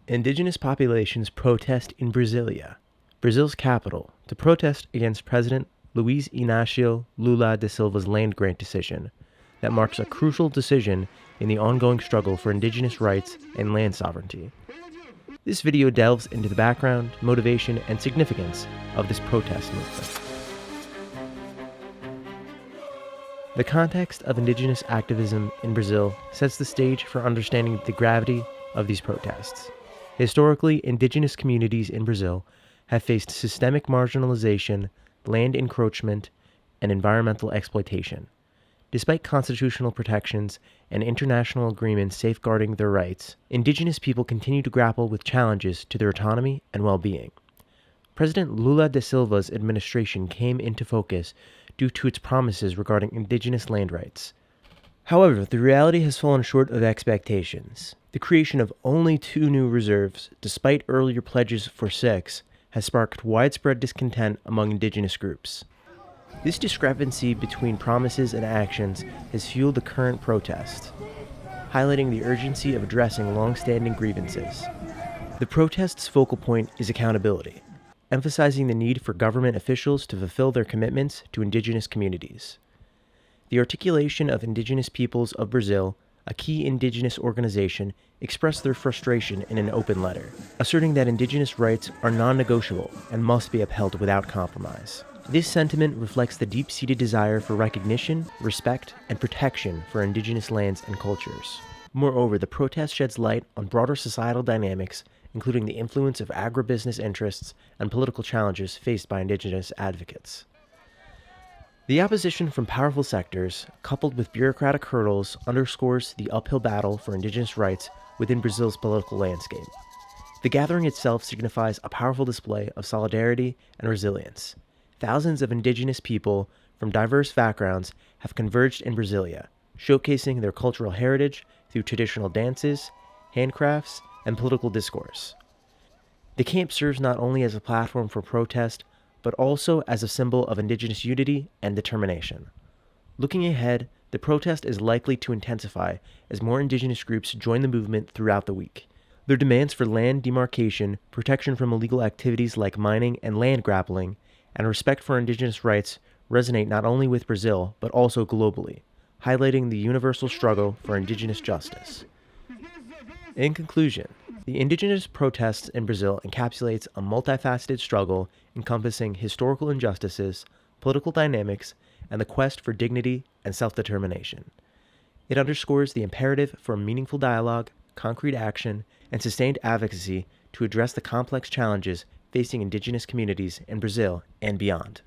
Indigenous populations protest in Brasilia, Brazil's capital, to protest against President Luiz Inácio Lula da Silva's land grant decision that marks a crucial decision in the ongoing struggle for indigenous rights and land sovereignty. This video delves into the background, motivation, and significance of this protest movement. The context of indigenous activism in Brazil sets the stage for understanding the gravity of these protests. Historically, indigenous communities in Brazil have faced systemic marginalization, land encroachment, and environmental exploitation. Despite constitutional protections and international agreements safeguarding their rights, indigenous people continue to grapple with challenges to their autonomy and well-being. President Lula da Silva's administration came into focus due to its promises regarding indigenous land rights. However, the reality has fallen short of expectations. The creation of only 2 new reserves, despite earlier pledges for 6, has sparked widespread discontent among indigenous groups. This discrepancy between promises and actions has fueled the current protest, highlighting the urgency of addressing long-standing grievances. The protest's focal point is accountability, emphasizing the need for government officials to fulfill their commitments to indigenous communities. The Articulation of Indigenous Peoples of Brazil, a key indigenous organization, expressed their frustration in an open letter, asserting that indigenous rights are non-negotiable and must be upheld without compromise. This sentiment reflects the deep-seated desire for recognition, respect, and protection for indigenous lands and cultures. Moreover, the protest sheds light on broader societal dynamics, including the influence of agribusiness interests and political challenges faced by indigenous advocates. The opposition from powerful sectors, coupled with bureaucratic hurdles, underscores the uphill battle for indigenous rights within Brazil's political landscape. The gathering itself signifies a powerful display of solidarity and resilience. Thousands of indigenous people from diverse backgrounds have converged in Brasilia, showcasing their cultural heritage through traditional dances, handcrafts, and political discourse. The camp serves not only as a platform for protest, but also as a symbol of indigenous unity and determination. Looking ahead, the protest is likely to intensify as more indigenous groups join the movement throughout the week. Their demands for land demarcation, protection from illegal activities like mining and land grappling, and respect for indigenous rights resonate not only with Brazil, but also globally, highlighting the universal struggle for indigenous justice. In conclusion, the indigenous protests in Brazil encapsulates a multifaceted struggle encompassing historical injustices, political dynamics, and the quest for dignity and self-determination. It underscores the imperative for meaningful dialogue, concrete action, and sustained advocacy to address the complex challenges facing indigenous communities in Brazil and beyond.